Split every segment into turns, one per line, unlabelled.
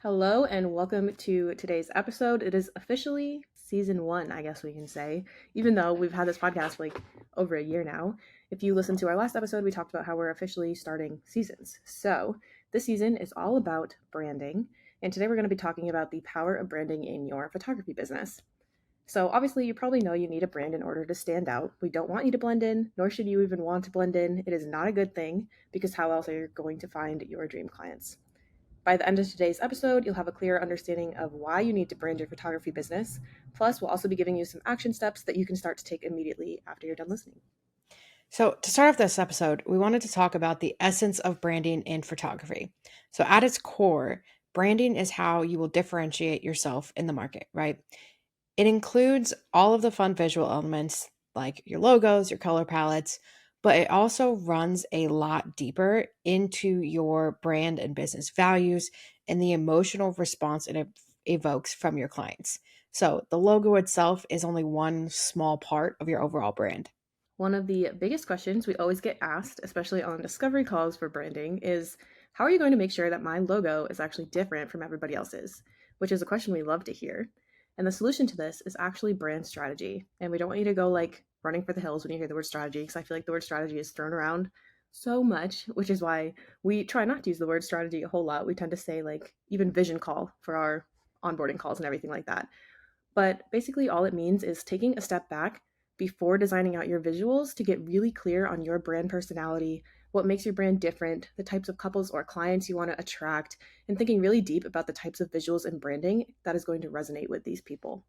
Hello and welcome to today's episode. It is officially season one, I guess we can say, even though we've had this podcast for like over a year now. If you listen to our last episode, we talked about how we're officially starting seasons. So this season is all about branding. And today we're going to be talking about the power of branding in your photography business. So obviously, you probably know you need a brand in order to stand out. We don't want you to blend in, nor should you even want to blend in. It is not a good thing because how else are you going to find your dream clients? By the end of today's episode, you'll have a clearer understanding of why you need to brand your photography business. Plus, we'll also be giving you some action steps that you can start to take immediately after you're done listening.
So, to start off this episode, we wanted to talk about the essence of branding in photography. So, at its core, branding is how you will differentiate yourself in the market, right? It includes all of the fun visual elements like your logos, your color palettes, but it also runs a lot deeper into your brand and business values and the emotional response it evokes from your clients. So, the logo itself is only one small part of your overall brand.
One of the biggest questions we always get asked, especially on discovery calls for branding, is how are you going to make sure that my logo is actually different from everybody else's? Which is a question we love to hear. And the solution to this is actually brand strategy. And we don't want you to go like running for the hills when you hear the word strategy, because I feel like the word strategy is thrown around so much, which is why we try not to use the word strategy a whole lot. We tend to say like even vision call for our onboarding calls and everything like that. But basically, all it means is taking a step back before designing out your visuals to get really clear on your brand personality, what makes your brand different, the types of couples or clients you want to attract, and thinking really deep about the types of visuals and branding that is going to resonate with these people.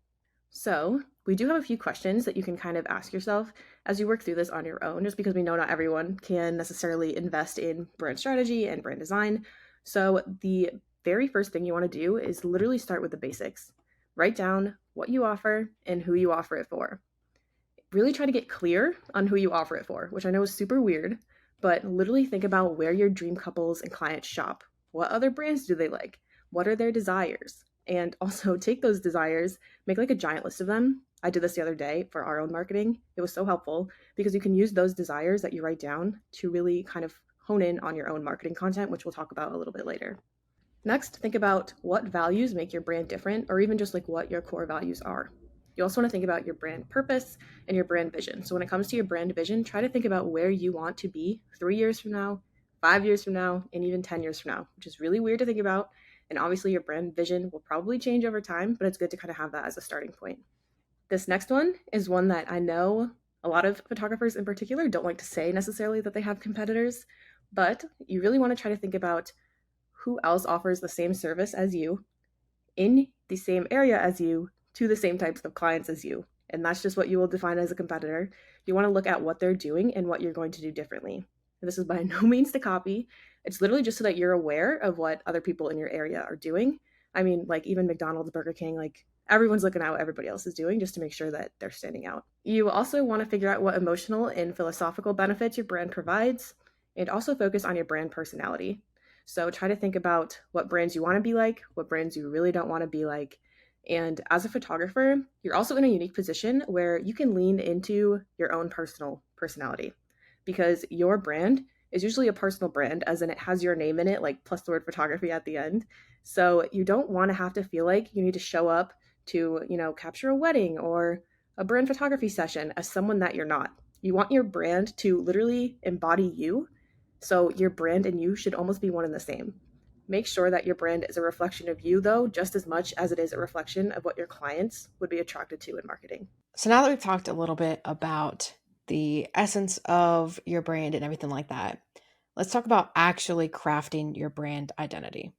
So, we do have a few questions that you can kind of ask yourself as you work through this on your own, just because we know not everyone can necessarily invest in brand strategy and brand design. So, the very first thing you want to do is literally start with the basics. Write down what you offer and who you offer it for. Really try to get clear on who you offer it for, which I know is super weird, but literally think about where your dream couples and clients shop. What other brands do they like? What are their desires? And also take those desires, make like a giant list of them. I did this the other day for our own marketing. It was so helpful because you can use those desires that you write down to really kind of hone in on your own marketing content, which we'll talk about a little bit later. Next, think about what values make your brand different, or even just like what your core values are. You also want to think about your brand purpose and your brand vision. So when it comes to your brand vision, try to think about where you want to be 3 years from now, 5 years from now, and even 10 years from now, which is really weird to think about. And obviously, your brand vision will probably change over time, but it's good to kind of have that as a starting point. This next one is one that I know a lot of photographers in particular don't like to say necessarily that they have competitors, but you really want to try to think about who else offers the same service as you in the same area as you to the same types of clients as you. And that's just what you will define as a competitor. You want to look at what they're doing and what you're going to do differently. And this is by no means to copy. It's literally just so that you're aware of what other people in your area are doing. I mean, like even McDonald's, Burger King, like everyone's looking at what everybody else is doing just to make sure that they're standing out. You also want to figure out what emotional and philosophical benefits your brand provides, and also focus on your brand personality. So try to think about what brands you want to be like, what brands you really don't want to be like. And as a photographer, you're also in a unique position where you can lean into your own personal personality because your brand is usually a personal brand, as in it has your name in it, like plus the word photography at the end. So you don't want to have to feel like you need to show up to, capture a wedding or a brand photography session as someone that you're not. You want your brand to literally embody you, so your brand and you should almost be one and the same. Make sure that your brand is a reflection of you, though, just as much as it is a reflection of what your clients would be attracted to in marketing.
So now that we've talked a little bit about the essence of your brand and everything like that, let's talk about actually crafting your brand identity.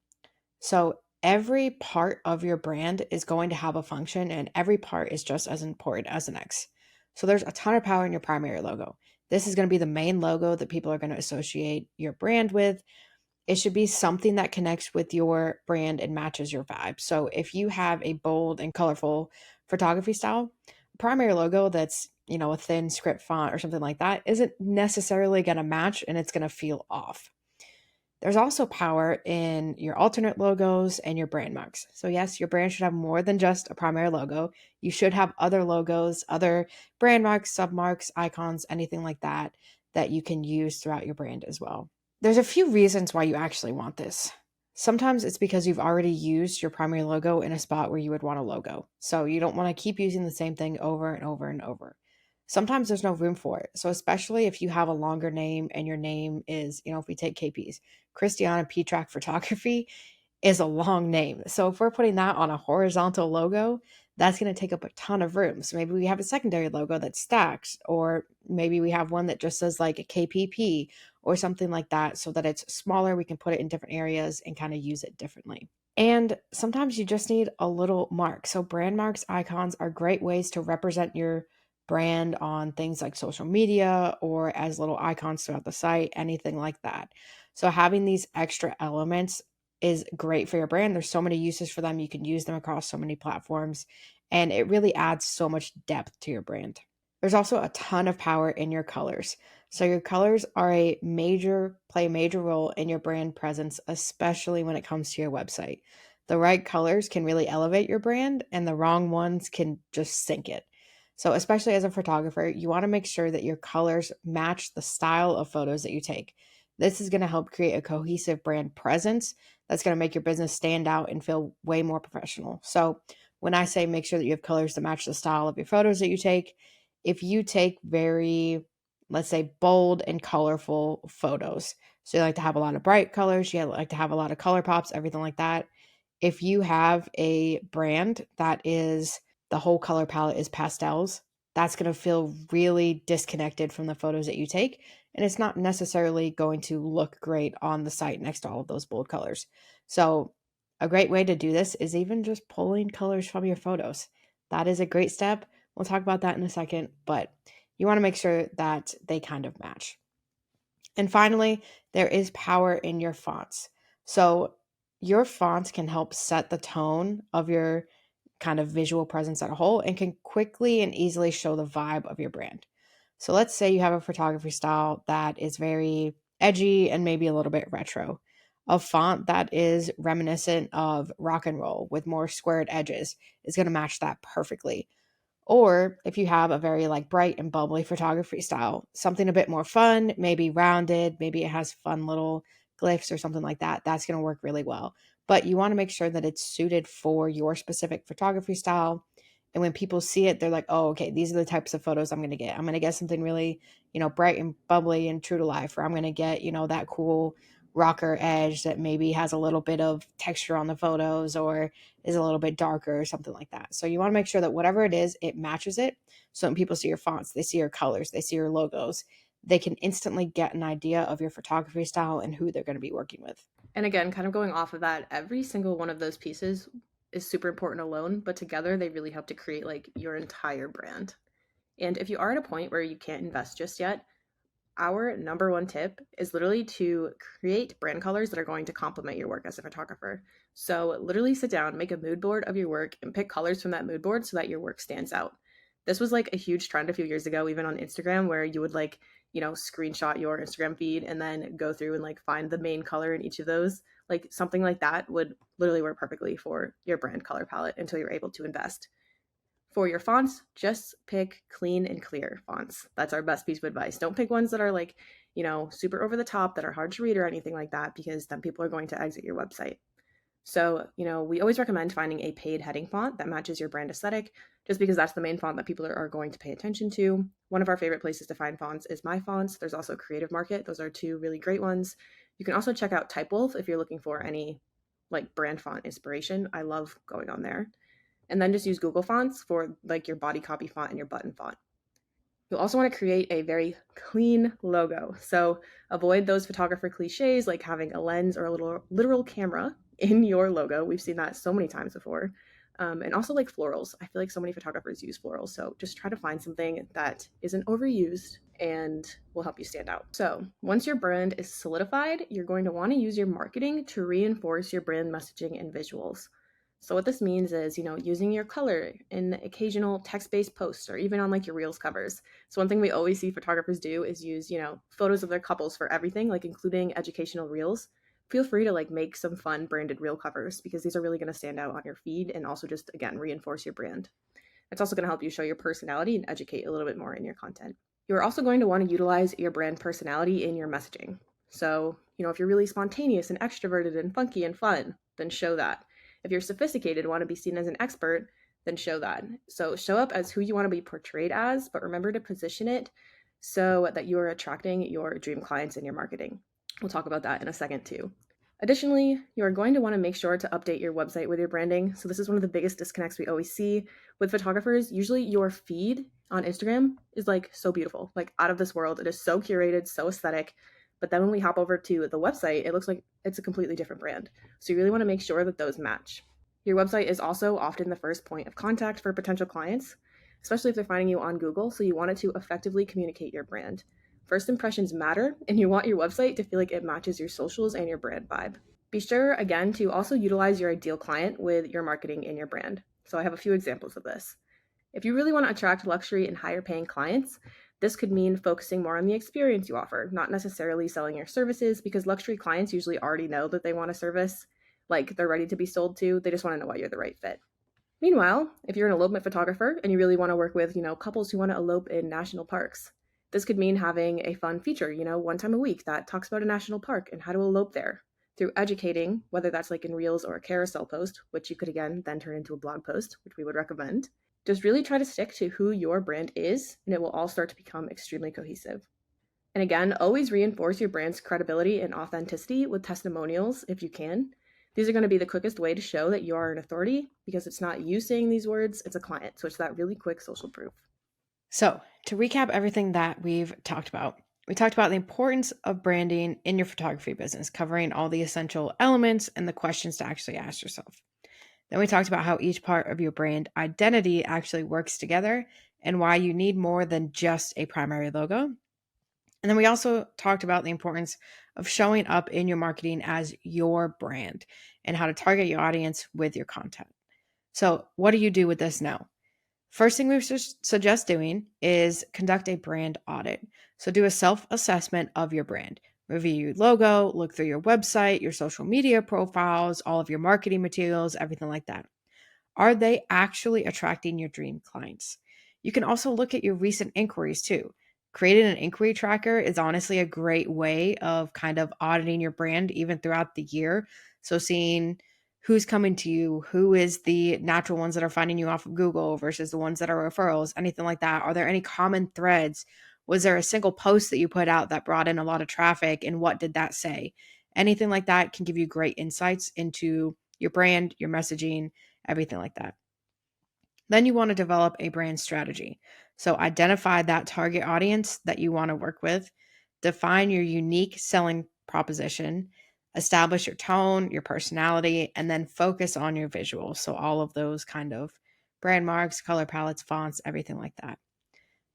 So every part of your brand is going to have a function, and every part is just as important as the next. So there's a ton of power in your primary logo. This is going to be the main logo that people are going to associate your brand with. It should be something that connects with your brand and matches your vibe. So if you have a bold and colorful photography style, primary logo that's, a thin script font or something like that isn't necessarily going to match, and it's going to feel off. There's also power in your alternate logos and your brand marks. So yes, your brand should have more than just a primary logo. You should have other logos, other brand marks, submarks, icons, anything like that you can use throughout your brand as well. There's a few reasons why you actually want this. Sometimes it's because you've already used your primary logo in a spot where you would want a logo. So you don't want to keep using the same thing over and over and over. Sometimes there's no room for it. So especially if you have a longer name and your name is, if we take KP's, Christiana P Track Photography is a long name. So if we're putting that on a horizontal logo, that's going to take up a ton of room. So maybe we have a secondary logo that stacks, or maybe we have one that just says like a KPP or something like that so that it's smaller. We can put it in different areas and kind of use it differently. And sometimes you just need a little mark. So brand marks, icons are great ways to represent your brand on things like social media or as little icons throughout the site, anything like that. So having these extra elements is great for your brand. There's so many uses for them. You can use them across so many platforms, and it really adds so much depth to your brand. There's also a ton of power in your colors. So your colors play a major role in your brand presence, especially when it comes to your website. The right colors can really elevate your brand, and the wrong ones can just sink it. So, especially as a photographer, you want to make sure that your colors match the style of photos that you take. This is going to help create a cohesive brand presence that's going to make your business stand out and feel way more professional. So, when I say make sure that you have colors to match the style of your photos that you take, if you take very, let's say, bold and colorful photos, so you like to have a lot of bright colors, you like to have a lot of color pops, everything like that. If you have a brand that is the whole color palette is pastels, that's going to feel really disconnected from the photos that you take. And it's not necessarily going to look great on the site next to all of those bold colors. So, a great way to do this is even just pulling colors from your photos. That is a great step. We'll talk about that in a second, but you want to make sure that they kind of match. And finally, there is power in your fonts. So, your fonts can help set the tone of your kind of visual presence at a whole and can quickly and easily show the vibe of your brand. So, let's say you have a photography style that is very edgy and maybe a little bit retro. A font that is reminiscent of rock and roll with more squared edges is going to match that perfectly. Or if you have a very like bright and bubbly photography style, something a bit more fun, maybe rounded, maybe it has fun little glyphs or something like that, that's going to work really well. But you want to make sure that it's suited for your specific photography style. And when people see it, they're like, oh, okay, these are the types of photos I'm going to get. I'm going to get something really, bright and bubbly and true to life, or I'm going to get, that cool rocker edge that maybe has a little bit of texture on the photos or is a little bit darker or something like that. So you want to make sure that whatever it is, it matches it. So when people see your fonts, they see your colors, they see your logos, they can instantly get an idea of your photography style and who they're going to be working with.
And again, kind of going off of that, every single one of those pieces is super important alone, but together they really help to create like your entire brand. And if you are at a point where you can't invest just yet, our number one tip is literally to create brand colors that are going to complement your work as a photographer. So, literally sit down, make a mood board of your work, and pick colors from that mood board so that your work stands out. This was like a huge trend a few years ago, even on Instagram, where you would like, screenshot your Instagram feed and then go through and like find the main color in each of those. Like something like that would literally work perfectly for your brand color palette until you're able to invest. For your fonts, just pick clean and clear fonts. That's our best piece of advice. Don't pick ones that are like, super over the top, that are hard to read or anything like that, because then people are going to exit your website. So, we always recommend finding a paid heading font that matches your brand aesthetic, just because that's the main font that people are going to pay attention to. One of our favorite places to find fonts is My Fonts. There's also Creative Market. Those are two really great ones. You can also check out Typewolf if you're looking for any like brand font inspiration. I love going on there. And then just use Google Fonts for like your body copy font and your button font. You'll also want to create a very clean logo. So avoid those photographer cliches like having a lens or a little literal camera in your logo. We've seen that so many times before. And also like florals. I feel like so many photographers use florals. So just try to find something that isn't overused and will help you stand out. So once your brand is solidified, you're going to want to use your marketing to reinforce your brand messaging and visuals. So what this means is, using your color in occasional text-based posts or even on like your reels covers. So one thing we always see photographers do is use, photos of their couples for everything, like including educational reels. Feel free to like make some fun branded reel covers because these are really going to stand out on your feed and also just again reinforce your brand. It's also going to help you show your personality and educate a little bit more in your content. You're also going to want to utilize your brand personality in your messaging. So, if you're really spontaneous and extroverted and funky and fun, then show that. If you're sophisticated and want to be seen as an expert, then show that. So, show up as who you want to be portrayed as, but remember to position it so that you are attracting your dream clients in your marketing. We'll talk about that in a second too. Additionally, you are going to want to make sure to update your website with your branding. So, this is one of the biggest disconnects we always see with photographers. Usually, your feed on Instagram is like so beautiful, like out of this world. It is so curated, so aesthetic. But then when we hop over to the website, it looks like it's a completely different brand. So, you really want to make sure that those match. Your website is also often the first point of contact for potential clients, especially if they're finding you on Google. So, you want it to effectively communicate your brand. First impressions matter, and you want your website to feel like it matches your socials and your brand vibe. Be sure, again, to also utilize your ideal client with your marketing in your brand. So, I have a few examples of this. If you really want to attract luxury and higher paying clients, this could mean focusing more on the experience you offer, not necessarily selling your services, because luxury clients usually already know that they want a service, like they're ready to be sold to. They just want to know why you're the right fit. Meanwhile, if you're an elopement photographer and you really want to work with, couples who want to elope in national parks, this could mean having a fun feature, one time a week that talks about a national park and how to elope there through educating, whether that's like in Reels or a carousel post, which you could again then turn into a blog post, which we would recommend. Just really try to stick to who your brand is, and it will all start to become extremely cohesive. And again, always reinforce your brand's credibility and authenticity with testimonials if you can. These are going to be the quickest way to show that you are an authority because it's not you saying these words, it's a client. So it's that really quick social proof.
So, to recap everything that we've talked about, we talked about the importance of branding in your photography business, covering all the essential elements and the questions to actually ask yourself. Then we talked about how each part of your brand identity actually works together and why you need more than just a primary logo. And then we also talked about the importance of showing up in your marketing as your brand and how to target your audience with your content. So, what do you do with this now? First thing we suggest doing is conduct a brand audit. So, do a self assessment of your brand. Review your logo, look through your website, your social media profiles, all of your marketing materials, everything like that. Are they actually attracting your dream clients? You can also look at your recent inquiries too. Creating an inquiry tracker is honestly a great way of kind of auditing your brand even throughout the year. So, seeing who's coming to you, who is the natural ones that are finding you off of Google versus the ones that are referrals, anything like that. Are there any common threads? Was there a single post that you put out that brought in a lot of traffic, and what did that say? Anything like that can give you great insights into your brand, your messaging, everything like that. Then you want to develop a brand strategy. So identify that target audience that you want to work with, define your unique selling proposition, establish your tone, your personality, and then focus on your visuals. So all of those kind of brand marks, color palettes, fonts, everything like that.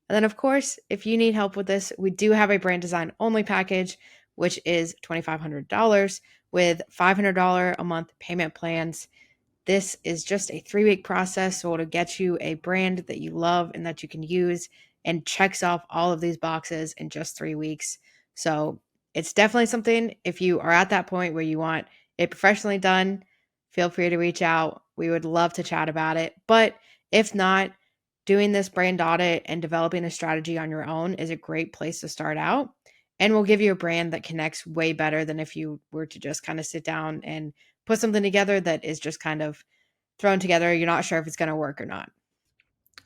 And then, of course, if you need help with this, we do have a brand design only package, which is $2,500 with $500 a month payment plans. This is just a 3-week process, so it'll get you a brand that you love and that you can use and checks off all of these boxes in just 3 weeks. So it's definitely something, if you are at that point where you want it professionally done, feel free to reach out. We would love to chat about it. But if not, doing this brand audit and developing a strategy on your own is a great place to start out and will give you a brand that connects way better than if you were to just kind of sit down and put something together that is just kind of thrown together. You're not sure if it's going to work or not.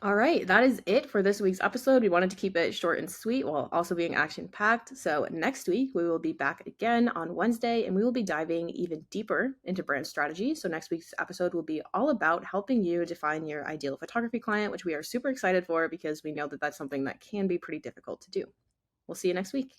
All right, that is it for this week's episode. We wanted to keep it short and sweet while also being action packed. So, next week, we will be back again on Wednesday and we will be diving even deeper into brand strategy. So, next week's episode will be all about helping you define your ideal photography client, which we are super excited for because we know that that's something that can be pretty difficult to do. We'll see you next week.